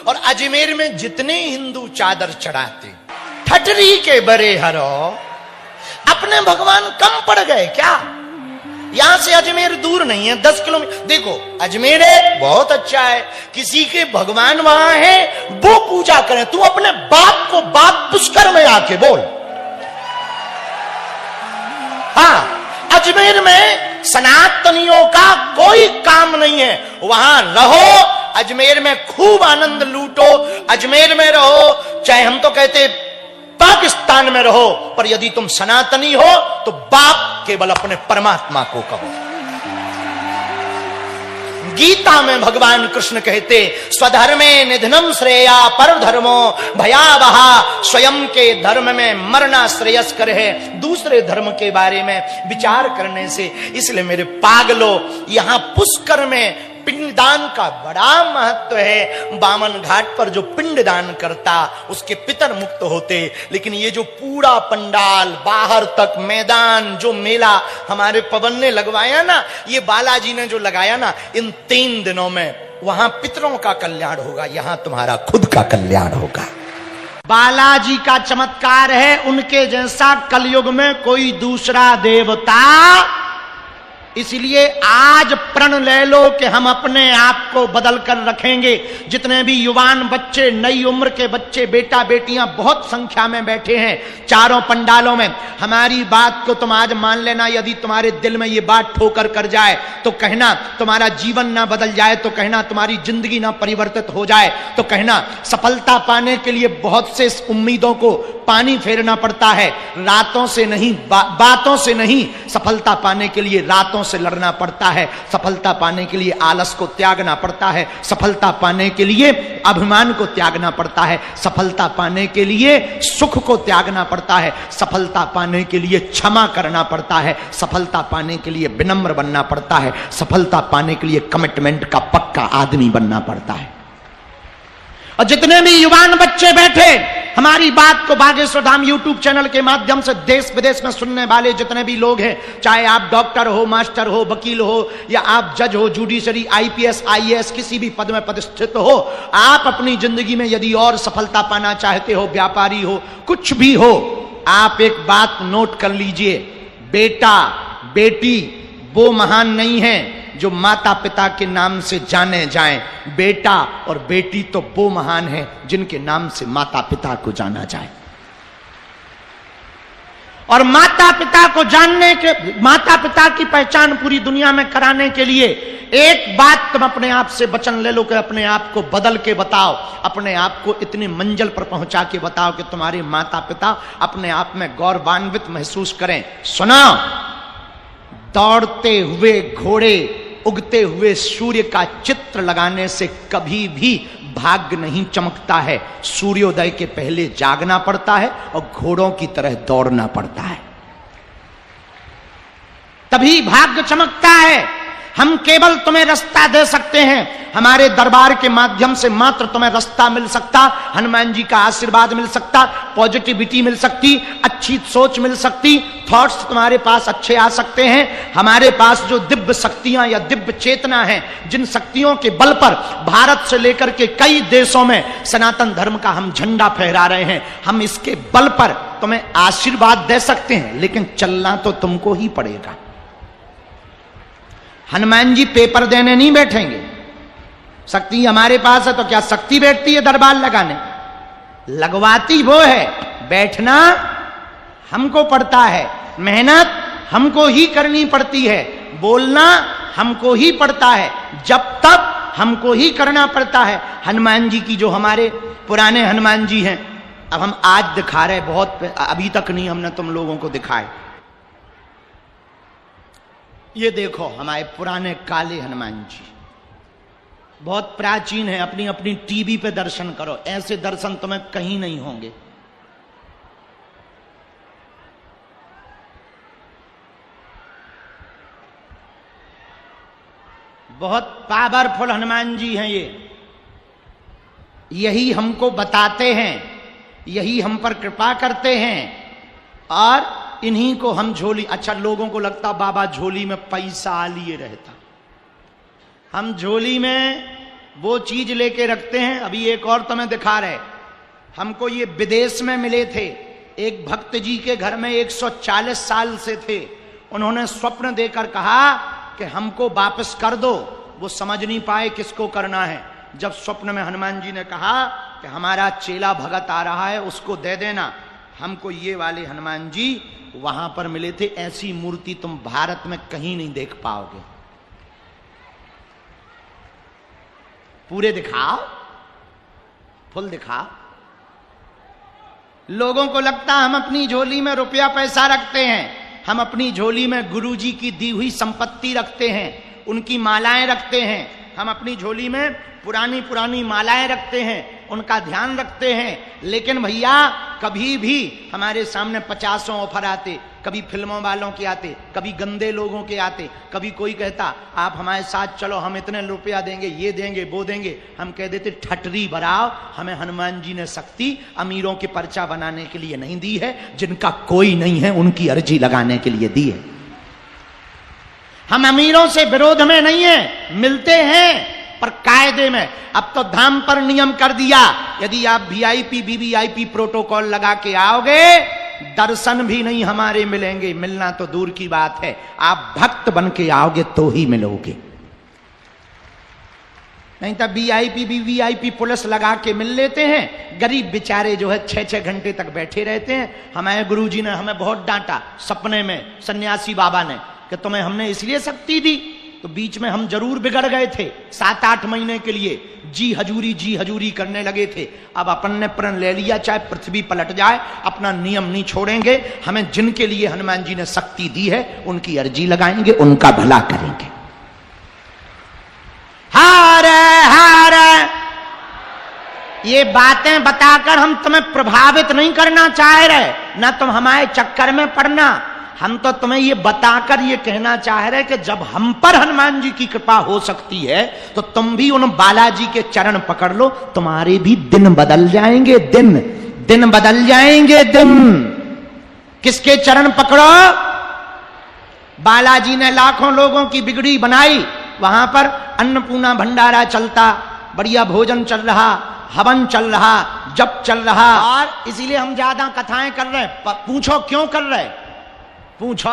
और अजमेर में जितने हिंदू चादर चढ़ाते, ठटरी के बरे हरो, अपने भगवान कम पड़ गए क्या? यहां से अजमेर दूर नहीं है, 10 किलोमीटर। देखो अजमेर है, बहुत अच्छा है, किसी के भगवान वहां है वो पूजा करें। तू अपने बाप को बाप पुष्कर में आके बोल। हाँ, अजमेर में सनातनियों का कोई काम नहीं है, वहां रहो, अजमेर में खूब आनंद लूटो, अजमेर में रहो, चाहे हम तो कहते पाकिस्तान में रहो, पर यदि तुम सनातनी हो तो बाप केवल अपने परमात्मा को कहो। गीता में भगवान कृष्ण कहते, स्वधर्मे निधनम श्रेया पर धर्मो भयावहा, स्वयं के धर्म में मरना श्रेयस्कर है दूसरे धर्म के बारे में विचार करने से। इसलिए मेरे पागलो, यहां पुष्कर में पिंडदान का बड़ा महत्व है। बामन घाट पर जो पिंडदान करता उसके पितर मुक्त होते। लेकिन ये जो पूरा पंडाल, बाहर तक मैदान, जो मेला हमारे पवन ने लगवाया ना, ये बालाजी ने जो लगाया ना, इन 3 दिनों में वहां पितरों का कल्याण होगा, यहां तुम्हारा खुद का कल्याण होगा। बालाजी का चमत्कार है, उनके जैसा कलयुग में कोई दूसरा देवता। इसलिए आज प्रण ले लो कि हम अपने आप को बदल कर रखेंगे। जितने भी युवान बच्चे, नई उम्र के बच्चे, बेटा बेटियां बहुत संख्या में बैठे हैं चारों पंडालों में, हमारी बात को तुम आज मान लेना। यदि तुम्हारे दिल में ये बात ठोकर कर जाए तो कहना, तुम्हारा जीवन ना बदल जाए तो कहना, तुम्हारी जिंदगी ना परिवर्तित हो जाए तो कहना। सफलता पाने के लिए बहुत से उम्मीदों को पानी फेरना पड़ता है, रातों से नहीं, बातों से नहीं। सफलता पाने के लिए रातों से लड़ना पड़ता है, सफलता पाने के लिए आलस को त्यागना पड़ता है, सफलता पाने के लिए अभिमान को त्यागना पड़ता है, सफलता पाने के लिए सुख को त्यागना पड़ता है, सफलता पाने के लिए क्षमा करना पड़ता है, सफलता पाने के लिए विनम्र बनना पड़ता है, सफलता पाने के लिए कमिटमेंट का पक्का आदमी बनना पड़ता है। और जितने भी युवान बच्चे बैठे हमारी बात को बागेश्वर धाम यूट्यूब चैनल के माध्यम से देश विदेश में सुनने वाले जितने भी लोग हैं, चाहे आप डॉक्टर हो, मास्टर हो, वकील हो, या आप जज हो, जुडिशरी, आईपीएस, आईएएस, किसी भी पद में प्रतिष्ठित हो, आप अपनी जिंदगी में यदि और सफलता पाना चाहते हो, व्यापारी हो, कुछ भी हो, आप एक बात नोट कर लीजिए, बेटा बेटी वो महान नहीं है जो माता पिता के नाम से जाने जाएं। बेटा और बेटी तो वो महान है जिनके नाम से माता पिता को जाना जाए। और माता पिता को जानने के, माता पिता की पहचान पूरी दुनिया में कराने के लिए एक बात तुम अपने आप से वचन ले लो कि अपने आप को बदल के बताओ, अपने आप को इतनी मंजिल पर पहुंचा के बताओ कि तुम्हारे माता पिता अपने आप में गौरवान्वित महसूस करें। सुनो, दौड़ते हुए घोड़े, उगते हुए सूर्य का चित्र लगाने से कभी भी भाग्य नहीं चमकता है। सूर्योदय के पहले जागना पड़ता है और घोड़ों की तरह दौड़ना पड़ता है, तभी भाग्य चमकता है। हम केवल तुम्हें रास्ता दे सकते हैं, हमारे दरबार के माध्यम से मात्र तुम्हें रास्ता मिल सकता, हनुमान जी का आशीर्वाद मिल सकता, पॉजिटिविटी मिल सकती, अच्छी सोच मिल सकती, थॉट्स तुम्हारे पास अच्छे आ सकते हैं। हमारे पास जो दिव्य शक्तियां या दिव्य चेतना है, जिन शक्तियों के बल पर भारत से लेकर के कई देशों में सनातन धर्म का हम झंडा फहरा रहे हैं, हम इसके बल पर तुम्हें आशीर्वाद दे सकते हैं, लेकिन चलना तो तुमको ही पड़ेगा। हनुमान जी पेपर देने नहीं बैठेंगे। शक्ति हमारे पास है तो क्या शक्ति बैठती है दरबार लगाने? लगवाती वो है, बैठना हमको पड़ता है, मेहनत हमको ही करनी पड़ती है, बोलना हमको ही पड़ता है, जब तक हमको ही करना पड़ता है। हनुमान जी की जो हमारे पुराने हनुमान जी हैं, अब हम आज दिखा रहे, बहुत अभी तक नहीं हमने तुम लोगों को दिखाए। ये देखो हमारे पुराने काले हनुमान जी, बहुत प्राचीन है। अपनी अपनी टीवी पे दर्शन करो, ऐसे दर्शन तुम्हें कहीं नहीं होंगे। बहुत पावरफुल हनुमान जी हैं ये। यही हमको बताते हैं, यही हम पर कृपा करते हैं, और इन्हीं को हम झोली। अच्छा, लोगों को लगता बाबा झोली में पैसा लिए रहता। हम झोली में वो चीज लेके रखते हैं। अभी एक और तुम्हें दिखा रहे, हमको ये विदेश में मिले थे। एक भक्त जी के घर में 140 साल से थे। उन्होंने स्वप्न देकर कहा कि हमको वापस कर दो। वो समझ नहीं पाए किसको करना है। जब स्वप्न में हनुमान जी ने कहा कि हमारा चेला भगत आ रहा है, उसको दे देना, हमको ये वाले हनुमान जी वहां पर मिले थे। ऐसी मूर्ति तुम भारत में कहीं नहीं देख पाओगे। पूरे दिखाओ, फुल दिखाओ। लोगों को लगता हम अपनी झोली में रुपया पैसा रखते हैं। हम अपनी झोली में गुरुजी की दी हुई संपत्ति रखते हैं, उनकी मालाएं रखते हैं। हम अपनी झोली में पुरानी पुरानी मालाएं रखते हैं, उनका ध्यान रखते हैं। लेकिन भैया कभी भी हमारे सामने 50 ऑफर आते, कभी फिल्मों वालों के आते, कभी गंदे लोगों के आते, कभी कोई कहता आप हमारे साथ चलो, हम इतने रुपया देंगे, ये देंगे, वो देंगे। हम कह देते ठटरी भराओ, हमें हनुमान जी ने शक्ति अमीरों के पर्चा बनाने के लिए नहीं दी है, जिनका कोई नहीं है उनकी अर्जी लगाने के लिए दी है। हम अमीरों से विरोध में नहीं है, मिलते हैं पर कायदे में। अब तो धाम पर नियम कर दिया, यदि आप वीआईपी वीवीआईपी प्रोटोकॉल लगा के आओगे, दर्शन भी नहीं हमारे मिलेंगे। मिलना तो दूर की बात है, आप भक्त बन के आओगे तो ही मिलोगे। नहीं तो वीआईपी वीवीआईपी पुलिस लगा के मिल लेते हैं। गरीब बेचारे जो है 6-6 घंटे तक बैठे रहते हैं। हमारे गुरुजी ने हमें बहुत डांटा सपने में, सन्यासी बाबा ने, कि तुम्हें हमने इसलिए शक्ति दी। तो बीच में हम जरूर बिगड़ गए थे, 7-8 महीने के लिए जी हजूरी करने लगे थे। अब अपन ने प्रण ले लिया, चाहे पृथ्वी पलट जाए अपना नियम नहीं छोड़ेंगे। हमें जिनके लिए हनुमान जी ने शक्ति दी है उनकी अर्जी लगाएंगे, उनका भला करेंगे। ये बातें बताकर हम तुम्हें प्रभावित नहीं करना चाह रहे, ना तुम हमारे चक्कर में पड़ना। हम तो तुम्हें ये बताकर ये कहना चाह रहे कि जब हम पर हनुमान जी की कृपा हो सकती है तो तुम भी उन बालाजी के चरण पकड़ लो, तुम्हारे भी दिन बदल जाएंगे। दिन बदल जाएंगे। दिन किसके चरण पकड़ो? बालाजी ने लाखों लोगों की बिगड़ी बनाई। वहां पर अन्नपूर्णा भंडारा चलता, बढ़िया भोजन चल रहा, हवन चल रहा, जप चल रहा। और इसीलिए हम ज्यादा कथाएं कर रहे हैं। पूछो क्यों कर रहे? पूछो।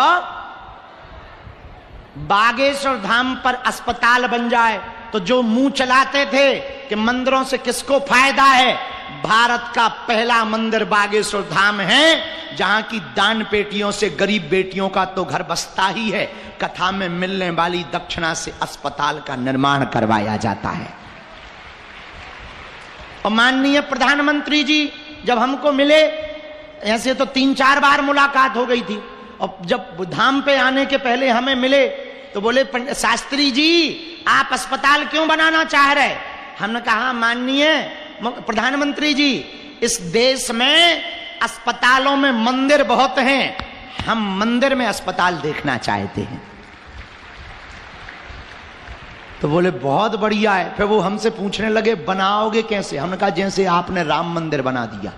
बागेश्वर धाम पर अस्पताल बन जाए तो जो मुंह चलाते थे कि मंदिरों से किसको फायदा है, भारत का पहला मंदिर बागेश्वर धाम है, जहां की दान पेटियों से गरीब बेटियों का तो घर बसता ही है, कथा में मिलने वाली दक्षिणा से अस्पताल का निर्माण करवाया जाता है। और माननीय प्रधानमंत्री जी जब हमको मिले, ऐसे तो 3-4 बार मुलाकात हो गई थी, और जब धाम पे आने के पहले हमें मिले तो बोले शास्त्री जी आप अस्पताल क्यों बनाना चाह रहे? हमने कहा माननीय प्रधानमंत्री जी, इस देश में अस्पतालों में मंदिर बहुत हैं, हम मंदिर में अस्पताल देखना चाहते हैं। तो बोले बहुत बढ़िया है। फिर वो हमसे पूछने लगे बनाओगे कैसे? हमने कहा जैसे आपने राम मंदिर बना दिया।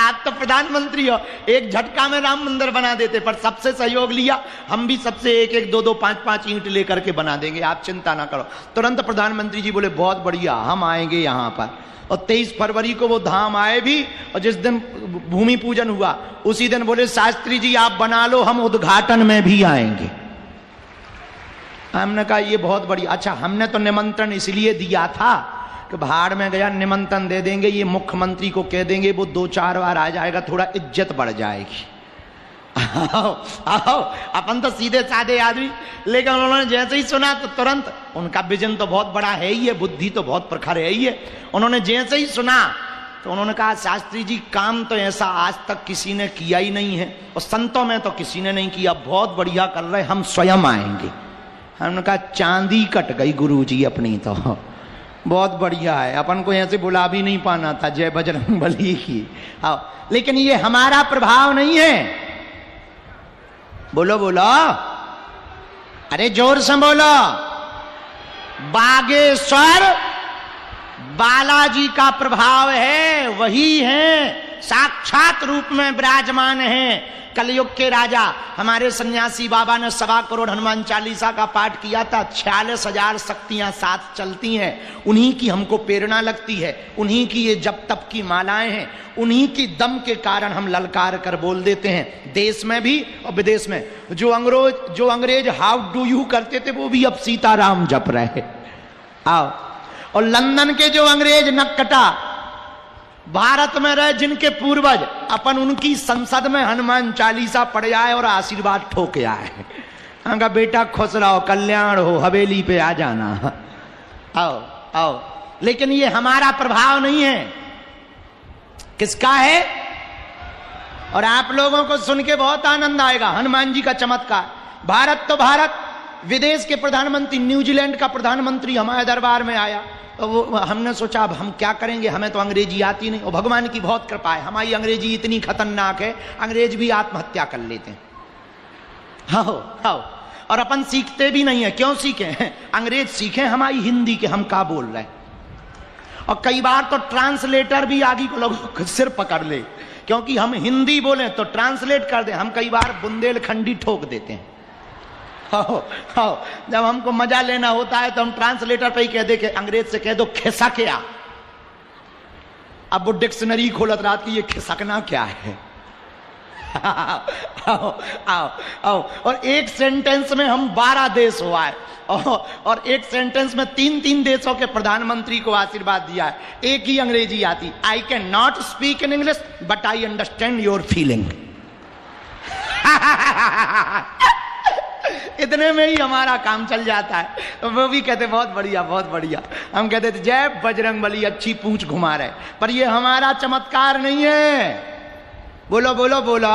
आप तो प्रधानमंत्री हो, एक झटका में राम मंदिर बना देते, पर सबसे सहयोग लिया, हम भी सबसे 1-1, 2-2, 5-5 ईंट लेकर के बना देंगे, आप चिंता ना करो। तुरंत प्रधानमंत्री जी बोले बहुत बढ़िया, हम आएंगे यहाँ पर। और 23 फरवरी को वो धाम आए भी, और जिस दिन भूमि पूजन हुआ उसी दिन बोले शास्त्री जी आप बना लो, हम उद्घाटन में भी आएंगे। हमने कहा ये बहुत बढ़िया। अच्छा, हमने तो निमंत्रण इसलिए दिया था कि भाड़ में गया, निमंत्रण दे देंगे, ये मुख्यमंत्री को कह देंगे, वो 2-4 बार आ जाएगा, थोड़ा इज्जत बढ़ जाएगी। आओ आओ, अपन तो सीधे साधे आदमी, लेकिन उन्होंने जैसे ही सुना तो तुरंत, उनका विजन तो बहुत बड़ा है ही है, बुद्धि तो बहुत प्रखर है ही है। उन्होंने जैसे ही सुना तो उन्होंने कहा शास्त्री जी काम तो ऐसा आज तक किसी ने किया ही नहीं है, और संतों में तो किसी ने नहीं किया, बहुत बढ़िया कर रहे, हम स्वयं आएंगे। हमने कहा चांदी कट गई गुरुजी अपनी, तो बहुत बढ़िया है, अपन को ऐसे बुला भी नहीं पाना था, जय बजरंग बली की। आओ, लेकिन ये हमारा प्रभाव नहीं है। बोलो बोलो, अरे जोर से बोलो। बागेश्वर बालाजी का प्रभाव है, वही है, साक्षात रूप में विराजमान है। कलयुग के राजा हमारे सन्यासी बाबा ने 1.25 करोड़ हनुमान चालीसा का पाठ किया था। 46,000 शक्तियां साथ चलती हैं, उन्हीं की हमको प्रेरणा लगती है, उन्हीं की ये जप तप की मालाएं हैं, उन्हीं की दम के कारण हम ललकार कर बोल देते हैं। देश में भी और विदेश में जो अंग्रेज हाउ डू यू करते थे, वो भी अब सीताराम जप रहे। आओ, और लंदन के जो अंग्रेज नक्कटा भारत में रहे, जिनके पूर्वज, अपन उनकी संसद में हनुमान चालीसा पढ़ आए और आशीर्वाद ठोक आए। हमका बेटा खुश रहो, कल्याण हो, हवेली पे आ जाना, आओ आओ। लेकिन ये हमारा प्रभाव नहीं है, किसका है? और आप लोगों को सुन के बहुत आनंद आएगा हनुमान जी का चमत्कार। भारत तो भारत, विदेश के प्रधानमंत्री, न्यूजीलैंड का प्रधानमंत्री हमारे दरबार में आया। तो वो हमने सोचा अब हम क्या करेंगे, हमें तो अंग्रेजी आती नहीं। और भगवान की बहुत कृपा है, हमारी अंग्रेजी इतनी खतरनाक है, अंग्रेज भी आत्महत्या कर लेते हैं। हाँ, और अपन सीखते भी नहीं है। क्यों सीखे? अंग्रेज सीखे हमारी हिंदी के हम का बोल रहे हैं। और कई बार तो ट्रांसलेटर भी आगे को लोगों सिर पकड़ ले, क्योंकि हम हिंदी बोले तो ट्रांसलेट कर दे। हम कई बार बुंदेलखंडी ठोक देते हैं। जब हमको मजा लेना होता है तो हम ट्रांसलेटर पे ही कह दे कि अंग्रेज से कह दो खिसक क्या। अब वो डिक्शनरी खोलत रात की, ये खिसकना क्या है? आओ। और एक सेंटेंस में हम 12 देश हुआ है, और एक सेंटेंस में 3 देशों के प्रधानमंत्री को आशीर्वाद दिया है। एक ही अंग्रेजी आती, I can not speak in English but I understand your feeling. इतने में ही हमारा काम चल जाता है। तो वो भी कहते बहुत बढ़िया, बहुत बढ़िया। हम कहते थे जय बजरंगबली, अच्छी पूंछ घुमा रहे। पर ये हमारा चमत्कार नहीं है। बोलो बोलो बोलो।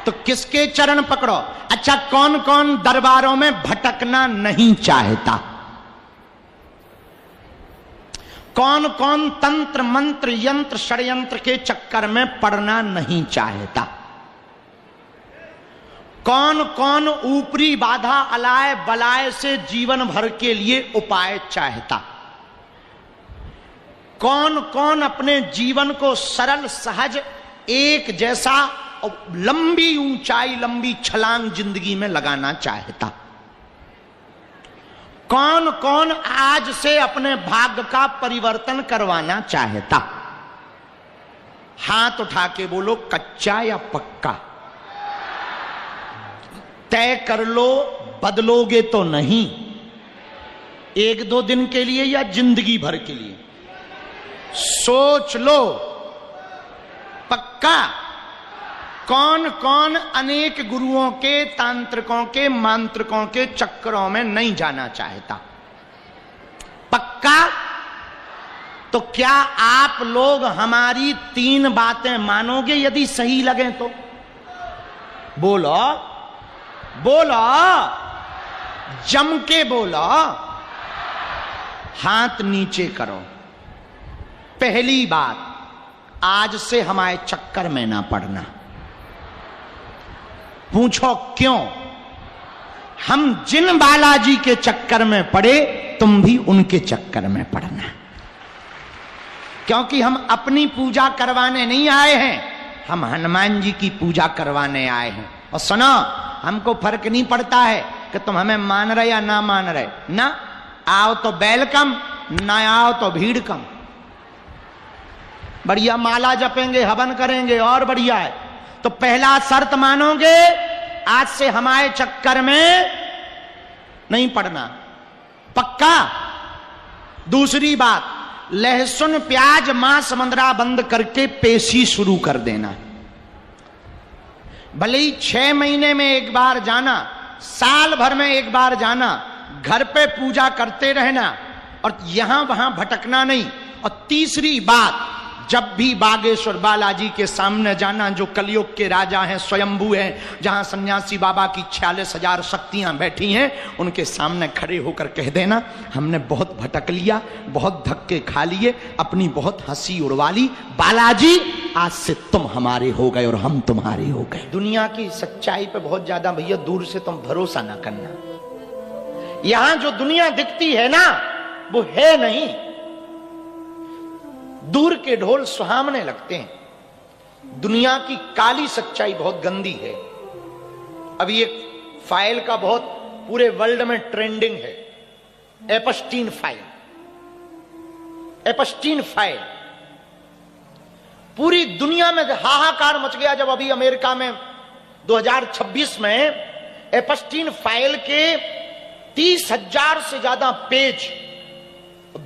तो किसके चरण पकड़ो? अच्छा, कौन कौन दरबारों में भटकना नहीं चाहता? कौन कौन तंत्र मंत्र यंत्र षड्यंत्र के चक्कर में पड़ना नहीं चाहता? कौन कौन ऊपरी बाधा अलाय बलाय से जीवन भर के लिए उपाय चाहता? कौन कौन अपने जीवन को सरल सहज एक जैसा लंबी ऊंचाई लंबी छलांग जिंदगी में लगाना चाहता? कौन कौन आज से अपने भाग्य का परिवर्तन करवाना चाहता? हाथ उठा के बोलो, कच्चा या पक्का? तय कर लो, बदलोगे तो नहीं। 1-2 दिन के लिए या जिंदगी भर के लिए? सोच लो, पक्का? कौन कौन अनेक गुरुओं के, तांत्रिकों के, मांत्रिकों के चक्करों में नहीं जाना चाहता? पक्का? तो क्या आप लोग हमारी 3 बातें मानोगे यदि सही लगे तो? बोलो बोलो, जम के बोलो, हाथ नीचे करो। पहली बात, आज से हमारे चक्कर में ना पड़ना। पूछो क्यों? हम जिन बालाजी के चक्कर में पड़े, तुम भी उनके चक्कर में पड़ना। क्योंकि हम अपनी पूजा करवाने नहीं आए हैं, हम हनुमान जी की पूजा करवाने आए हैं। और सुनो, हमको फर्क नहीं पड़ता है कि तुम हमें मान रहे या ना मान रहे। ना आओ तो वेलकम, ना आओ तो भीड़ कम। बढ़िया माला जपेंगे, हवन करेंगे, और बढ़िया है। तो पहला शर्त मानोगे, आज से हमारे चक्कर में नहीं पड़ना। पक्का? दूसरी बात, लहसुन प्याज मांस मंदरा बंद करके पेशी शुरू कर देना। भले ही 6 महीने में एक बार जाना, साल भर में एक बार जाना, घर पे पूजा करते रहना और यहां वहां भटकना नहीं। और तीसरी बात, जब भी बागेश्वर बालाजी के सामने जाना, जो कलयुग के राजा हैं, स्वयंभू हैं, जहां सन्यासी बाबा की 46,000 शक्तियां बैठी हैं, उनके सामने खड़े होकर कह देना, हमने बहुत भटक लिया, बहुत धक्के खा लिए, अपनी बहुत हंसी उड़वा ली, बालाजी आज से तुम हमारे हो गए और हम तुम्हारे हो गए। दुनिया की सच्चाई पे बहुत ज्यादा भैया दूर से तुम भरोसा ना करना। यहां जो दुनिया दिखती है ना, वो है नहीं। दूर के ढोल सुहावने लगते हैं। दुनिया की काली सच्चाई बहुत गंदी है। अभी एक फाइल का बहुत पूरे वर्ल्ड में ट्रेंडिंग है, एपस्टीन फाइल। एपस्टीन फाइल पूरी दुनिया में हाहाकार मच गया जब अभी अमेरिका में 2026 में एपस्टीन फाइल के 30,000 से ज्यादा पेज,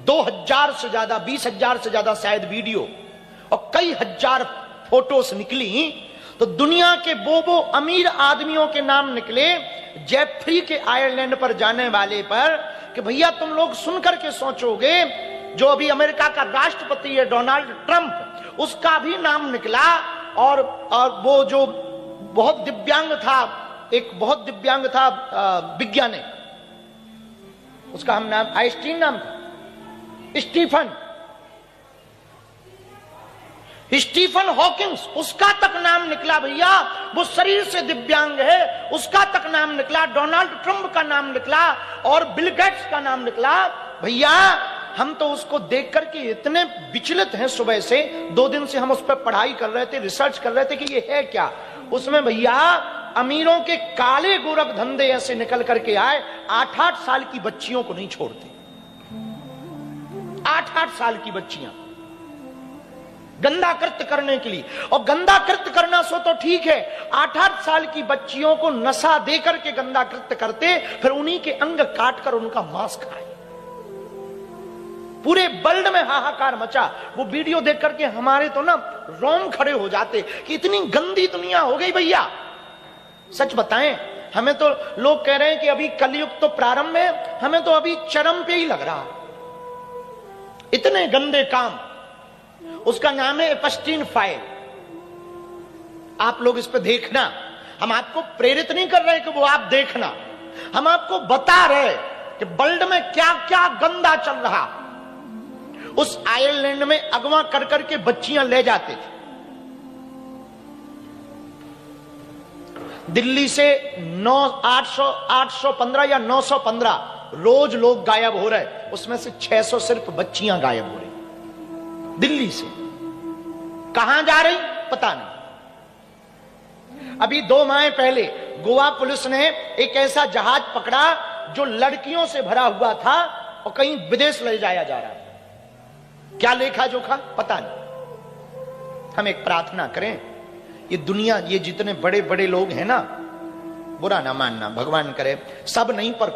2,000 से ज्यादा, 20,000 से ज्यादा शायद वीडियो और कई हजार फोटोस निकली। तो दुनिया के वो अमीर आदमियों के नाम निकले जेफरी के आयरलैंड पर जाने वाले पर, कि भैया तुम लोग सुनकर के सोचोगे जो अभी अमेरिका का राष्ट्रपति है डोनाल्ड ट्रंप, उसका भी नाम निकला। और वो जो बहुत दिव्यांग था, एक बहुत दिव्यांग था विज्ञानी, उसका हम नाम आइंस्टीन नाम था, स्टीफन हॉकिंग्स, उसका तक नाम निकला भैया। वो शरीर से दिव्यांग है, उसका तक नाम निकला। डोनाल्ड ट्रंप का नाम निकला और बिल गेट्स का नाम निकला। भैया हम तो उसको देख करके इतने विचलित हैं। सुबह से 2 दिन से हम उस पर पढ़ाई कर रहे थे, रिसर्च कर रहे थे कि ये है क्या। उसमें भैया अमीरों के काले गोरख धंधे ऐसे निकल करके आए। 8-8 साल की बच्चियों को नहीं छोड़ते, 8-8 साल की बच्चियां गंदा कृत्य करने के लिए। और गंदा कृत्य करना सो तो ठीक है, 8-8 साल की बच्चियों को नशा दे करके गंदा कृत्य करते, फिर उन्हीं के अंग काट कर उनका मांस खाए। पूरे वर्ल्ड में हाहाकार मचा। वो वीडियो देख करके हमारे तो ना रोम खड़े हो जाते कि इतनी गंदी दुनिया हो गई भैया। सच बताएं, हमें तो लोग कह रहे हैं कि अभी कलयुग तो प्रारंभ है, हमें तो अभी चरम पे ही लग रहा है। इतने गंदे काम। उसका नाम है एपस्टीन फाइल। आप लोग इस पे देखना। हम आपको प्रेरित नहीं कर रहे कि वो आप देखना, हम आपको बता रहे कि वर्ल्ड में क्या क्या गंदा चल रहा। उस आयरलैंड में अगवा कर करके बच्चियां ले जाते थे। दिल्ली से 815 या 915 रोज लोग गायब हो रहे, उसमें से 600 सिर्फ बच्चियां गायब हो रही। दिल्ली से कहां जा रही पता नहीं। अभी 2 माह पहले गोवा पुलिस ने एक ऐसा जहाज पकड़ा जो लड़कियों से भरा हुआ था और कहीं विदेश ले जाया जा रहा है। क्या लेखा जोखा पता नहीं। हम एक प्रार्थना करें, ये दुनिया, ये जितने बड़े बड़े लोग हैं ना, बुरा ना मानना, भगवान करे सब नहीं पर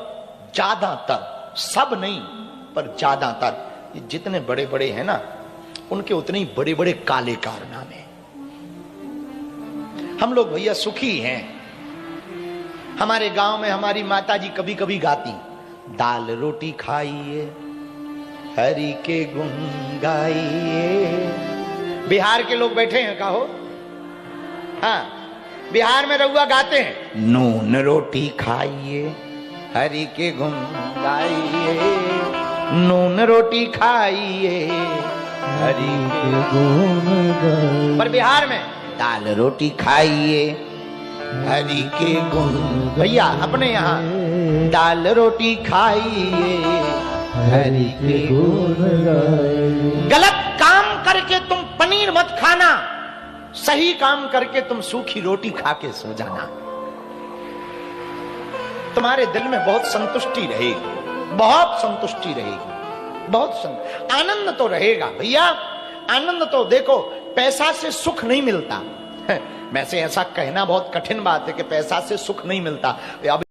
ज्यादातर, सब नहीं पर ज्यादातर ये जितने बड़े बड़े हैं ना, उनके उतने ही बड़े बड़े काले कारनामे। हम लोग भैया सुखी हैं। हमारे गांव में हमारी माता जी कभी कभी गाती, दाल रोटी खाइए हरि के गुण गाइए। बिहार के लोग बैठे हैं, कहो हाँ, बिहार में रउआ गाते हैं, नून रोटी खाइए हरि के गुण गाइए, नून रोटी खाइए हरि के गुण गाइए। पर बिहार में दाल रोटी खाइए हरि के गुण। भैया अपने यहाँ दाल रोटी खाइए हरि के गुण गाइए। गलत काम करके तुम पनीर मत खाना, सही काम करके तुम सूखी रोटी खा के सो जाना। तुम्हारे दिल में बहुत संतुष्टि रहेगी, बहुत संतुष्टि रहेगी, बहुत आनंद तो रहेगा भैया। आनंद तो देखो, पैसा से सुख नहीं मिलता। वैसे ऐसा कहना बहुत कठिन बात है कि पैसा से सुख नहीं मिलता। अब